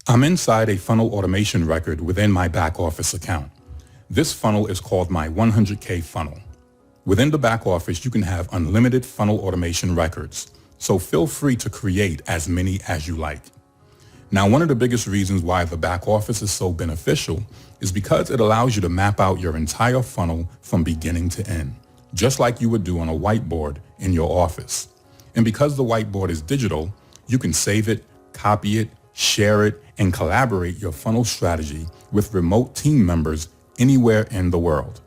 I'm inside a funnel automation record within my back office account. This funnel is called my 100K funnel. Within the back office, you can have unlimited funnel automation records, so feel free to create as many as you like. Now, one of the biggest reasons why the back office is so beneficial is because it allows you to map out your entire funnel from beginning to end, just like you would do on a whiteboard in your office. And because the whiteboard is digital, you can save it, copy it, share it, and collaborate your funnel strategy with remote team members anywhere in the world.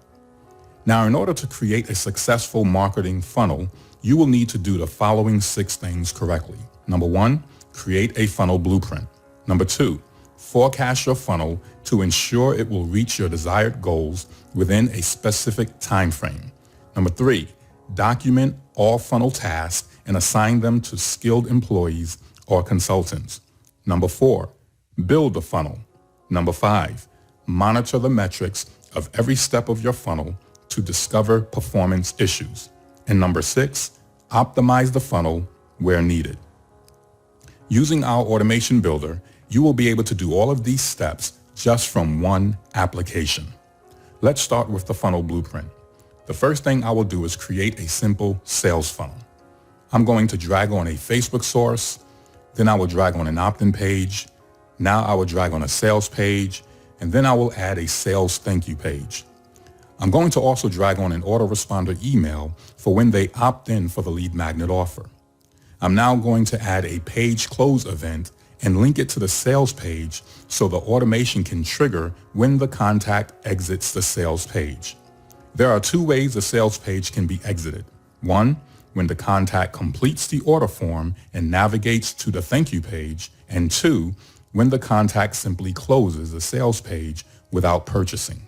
Now, in order to create a successful marketing funnel, you will need to do the following 6 things correctly. Number 1, create a funnel blueprint. Number 2, forecast your funnel to ensure it will reach your desired goals within a specific time frame. Number 3, document all funnel tasks and assign them to skilled employees or consultants. Number 4, build the funnel. Number 5, monitor the metrics of every step of your funnel to discover performance issues. And number 6, optimize the funnel where needed. Using our automation builder, you will be able to do all of these steps just from one application. Let's start with the funnel blueprint. The first thing I will do is create a simple sales funnel. I'm going to drag on a Facebook source, then I will drag on an opt-in page. Now I will drag on a sales page, and then I will add a sales thank you page. I'm going to also drag on an autoresponder email for when they opt in for the lead magnet offer. I'm now going to add a page close event and link it to the sales page so the automation can trigger when the contact exits the sales page. There are 2 ways the sales page can be exited. 1, when the contact completes the order form and navigates to the thank you page, and 2, when the contact simply closes the sales page without purchasing.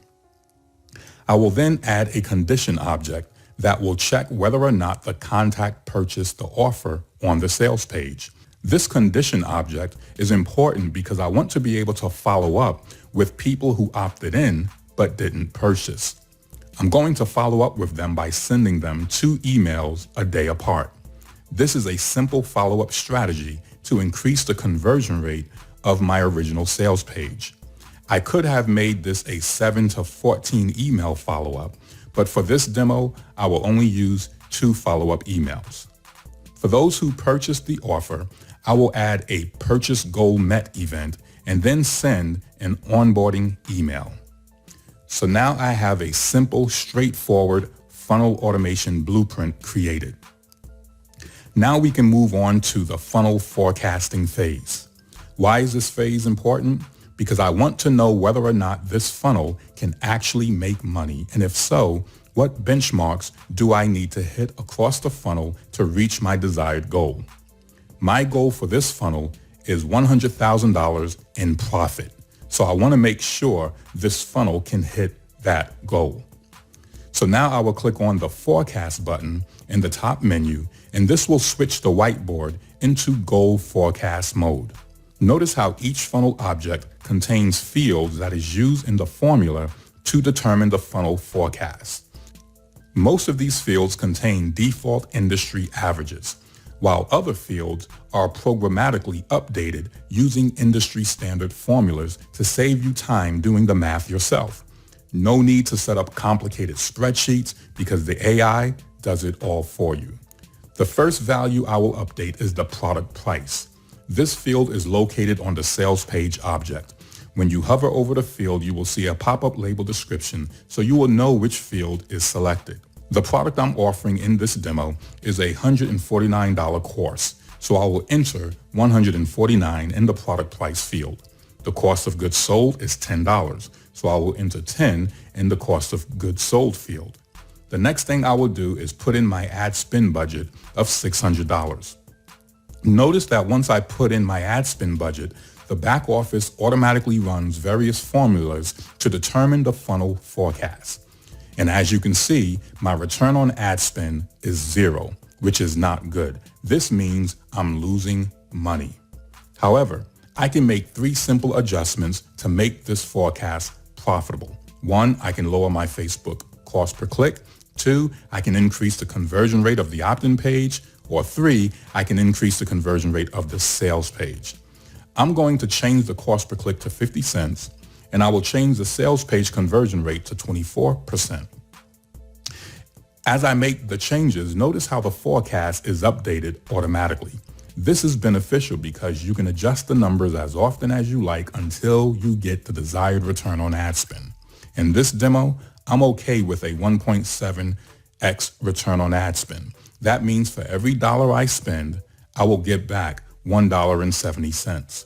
I will then add a condition object that will check whether or not the contact purchased the offer on the sales page. This condition object is important because I want to be able to follow up with people who opted in but didn't purchase. I'm going to follow up with them by sending them 2 emails a day apart. This is a simple follow-up strategy to increase the conversion rate of my original sales page. I could have made this a 7 to 14 email follow-up, but for this demo, I will only use 2 follow-up emails. For those who purchased the offer, I will add a purchase goal met event and then send an onboarding email. So now I have a simple, straightforward funnel automation blueprint created. Now we can move on to the funnel forecasting phase. Why is this phase important? Because I want to know whether or not this funnel can actually make money, and if so, what benchmarks do I need to hit across the funnel to reach my desired goal? My goal for this funnel is $100,000 in profit. So I want to make sure this funnel can hit that goal. So now I will click on the forecast button in the top menu, and this will switch the whiteboard into goal forecast mode. Notice how each funnel object contains fields that is used in the formula to determine the funnel forecast. Most of these fields contain default industry averages, while other fields are programmatically updated using industry standard formulas to save you time doing the math yourself. No need to set up complicated spreadsheets because the AI does it all for you. The first value I will update is the product price. This field is located on the sales page object. When you hover over the field, you will see a pop-up label description, so you will know which field is selected. The product I'm offering in this demo is a $149 course, so I will enter $149 in the product price field. The cost of goods sold is $10, so I will enter 10 in the cost of goods sold field. The next thing I will do is put in my ad spend budget of $600. Notice that once I put in my ad spend budget, the back office automatically runs various formulas to determine the funnel forecast. And as you can see, my return on ad spend is 0, which is not good. This means I'm losing money. However, I can make 3 simple adjustments to make this forecast profitable. 1, I can lower my Facebook cost per click. 2, I can increase the conversion rate of the opt-in page. Or 3, I can increase the conversion rate of the sales page. I'm going to change the cost per click to 50 cents, and I will change the sales page conversion rate to 24%. As I make the changes, notice how the forecast is updated automatically. This is beneficial because you can adjust the numbers as often as you like until you get the desired return on ad spend. In this demo, I'm okay with a 1.7x return on ad spend. That means for every dollar I spend, I will get back $1.70.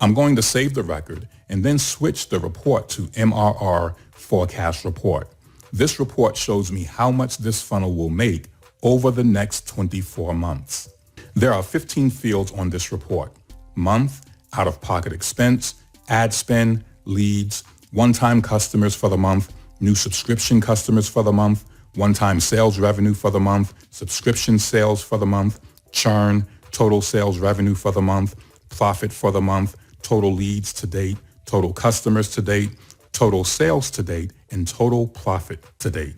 I'm going to save the record and then switch the report to MRR forecast report. This report shows me how much this funnel will make over the next 24 months. There are 15 fields on this report: month, out-of-pocket expense, ad spend, leads, one-time customers for the month, new subscription customers for the month, one-time sales revenue for the month, subscription sales for the month, churn, total sales revenue for the month, profit for the month, total leads to date, total customers to date, total sales to date, and total profit to date.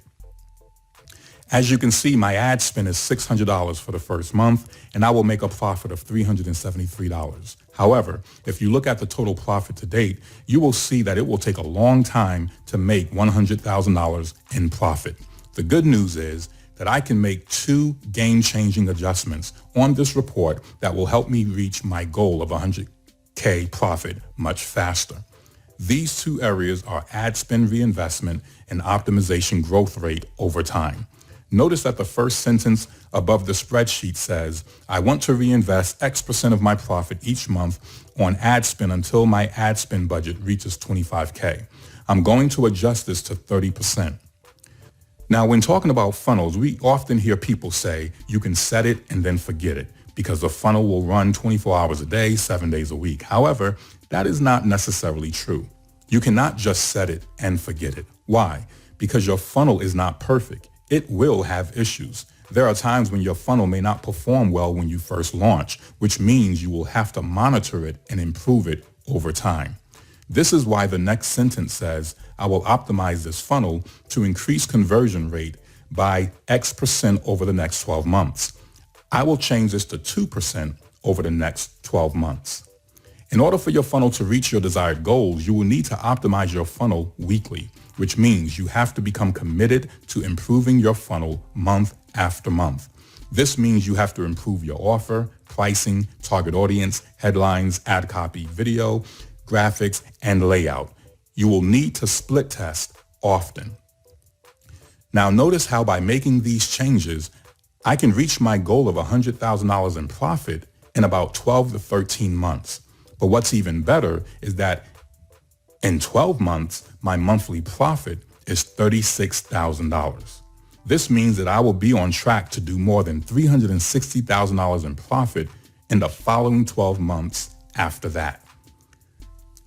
As you can see, my ad spend is $600 for the first month, and I will make a profit of $373. However, if you look at the total profit to date, you will see that it will take a long time to make $100,000 in profit. The good news is that I can make 2 game-changing adjustments on this report that will help me reach my goal of $100K profit much faster. These 2 areas are ad spend reinvestment and optimization growth rate over time. Notice that the first sentence above the spreadsheet says, I want to reinvest X% of my profit each month on ad spend until my ad spend budget reaches $25K. I'm going to adjust this to 30%. Now, when talking about funnels, we often hear people say you can set it and then forget it because the funnel will run 24 hours a day, 7 days a week. However, that is not necessarily true. You cannot just set it and forget it. Why? Because your funnel is not perfect. It will have issues. There are times when your funnel may not perform well when you first launch, which means you will have to monitor it and improve it over time. This is why the next sentence says, I will optimize this funnel to increase conversion rate by X% over the next 12 months. I will change this to 2% over the next 12 months. In order for your funnel to reach your desired goals, you will need to optimize your funnel weekly, which means you have to become committed to improving your funnel month after month. This means you have to improve your offer, pricing, target audience, headlines, ad copy, video, graphics, and layout. You will need to split test often. Now notice how by making these changes, I can reach my goal of $100,000 in profit in about 12 to 13 months. But what's even better is that in 12 months, my monthly profit is $36,000. This means that I will be on track to do more than $360,000 in profit in the following 12 months after that.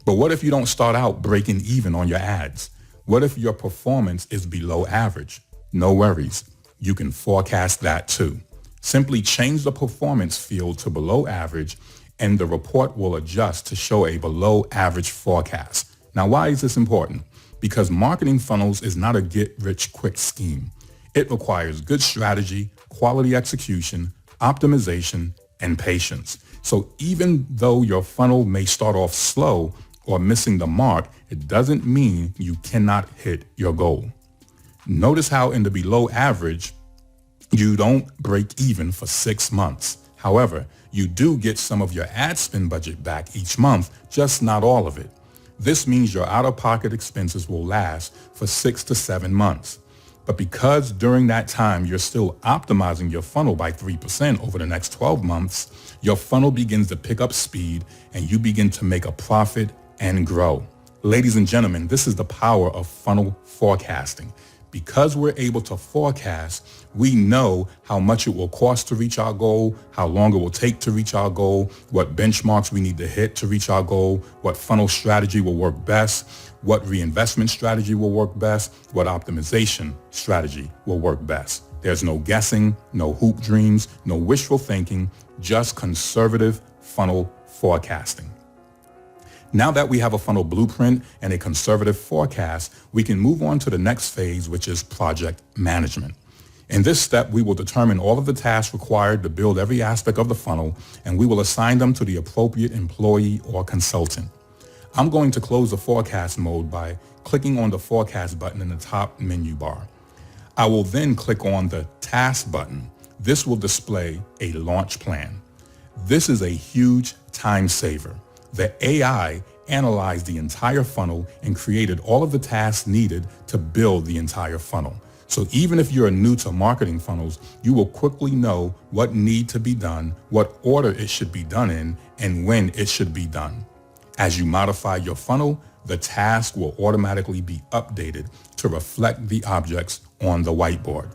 But what if you don't start out breaking even on your ads? What if your performance is below average? No worries. You can forecast that too. Simply change the performance field to below average and the report will adjust to show a below average forecast. Now, why is this important? Because marketing funnels is not a get-rich-quick scheme. It requires good strategy, quality execution, optimization, and patience. So even though your funnel may start off slow or missing the mark, it doesn't mean you cannot hit your goal. Notice how in the below average, you don't break even for 6 months. However, you do get some of your ad spend budget back each month, just not all of it. This means your out-of-pocket expenses will last for 6 to 7 months. But because during that time you're still optimizing your funnel by 3% over the next 12 months, your funnel begins to pick up speed and you begin to make a profit and grow. Ladies and gentlemen, this is the power of funnel forecasting. Because we're able to forecast, we know how much it will cost to reach our goal, how long it will take to reach our goal, what benchmarks we need to hit to reach our goal, what funnel strategy will work best, what reinvestment strategy will work best, what optimization strategy will work best. There's no guessing, no hoop dreams, no wishful thinking, just conservative funnel forecasting. Now that we have a funnel blueprint and a conservative forecast, we can move on to the next phase, which is project management. In this step, we will determine all of the tasks required to build every aspect of the funnel, and we will assign them to the appropriate employee or consultant. I'm going to close the forecast mode by clicking on the forecast button in the top menu bar. I will then click on the task button. This will display a launch plan. This is a huge time saver. The AI analyzed the entire funnel and created all of the tasks needed to build the entire funnel. So even if you're new to marketing funnels, you will quickly know what needs to be done, what order it should be done in, and when it should be done. As you modify your funnel, the task will automatically be updated to reflect the objects on the whiteboard.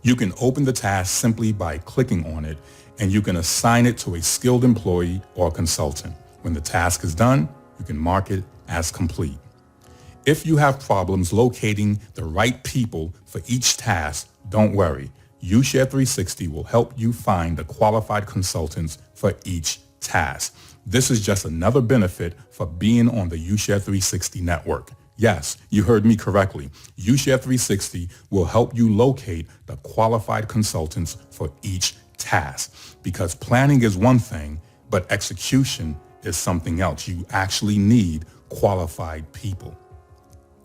You can open the task simply by clicking on it, and you can assign it to a skilled employee or consultant. When the task is done, you can mark it as complete. If you have problems locating the right people for each task, don't worry. YouShare360 will help you find the qualified consultants for each task. This is just another benefit for being on the YouShare360 network. Yes, you heard me correctly. YouShare360 will help you locate the qualified consultants for each task, because planning is one thing, but execution is something else. You actually need qualified people.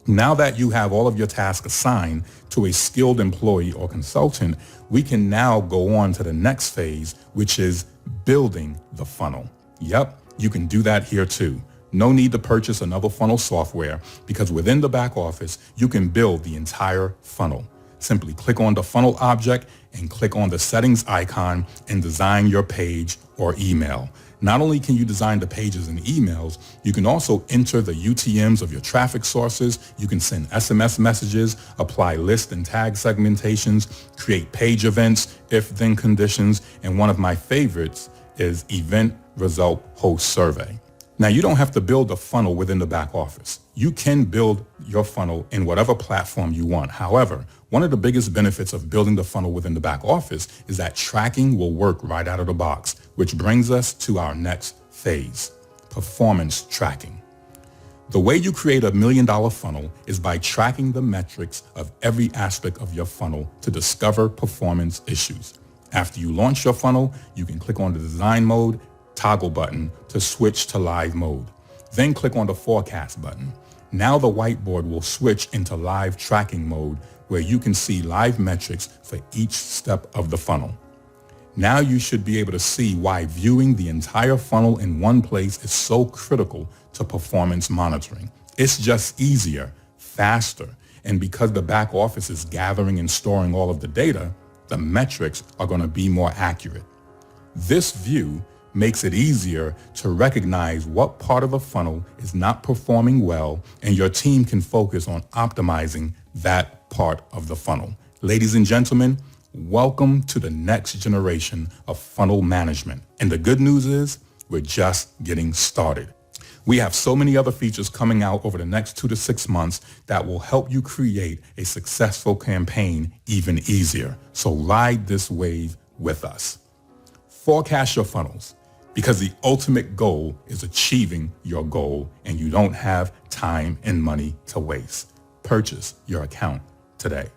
Now that you have all of your tasks assigned to a skilled employee or consultant, we can now go on to the next phase, which is building the funnel. Yep, you can do that here too. No need to purchase another funnel software, because within the back office, you can build the entire funnel. Simply click on the funnel object and click on the settings icon and design your page or email. Not only can you design the pages and emails, you can also enter the UTMs of your traffic sources. You can send SMS messages, apply list and tag segmentations, create page events, if-then conditions, and one of my favorites is event result host survey. Now, you don't have to build a funnel within the back office. You can build your funnel in whatever platform you want. However, one of the biggest benefits of building the funnel within the back office is that tracking will work right out of the box, which brings us to our next phase, performance tracking. The way you create $1 million funnel is by tracking the metrics of every aspect of your funnel to discover performance issues. After you launch your funnel, you can click on the design mode toggle button to switch to live mode. Then click on the forecast button. Now the whiteboard will switch into live tracking mode, where you can see live metrics for each step of the funnel. Now you should be able to see why viewing the entire funnel in one place is so critical to performance monitoring. It's just easier, faster, and because the back office is gathering and storing all of the data, the metrics are going to be more accurate. This view makes it easier to recognize what part of a funnel is not performing well, and your team can focus on optimizing that part of the funnel. Ladies and gentlemen, welcome to the next generation of funnel management. And the good news is we're just getting started. We have so many other features coming out over the next 2 to 6 months that will help you create a successful campaign even easier. So ride this wave with us. Forecast your funnels, because the ultimate goal is achieving your goal, and you don't have time and money to waste. Purchase your account today.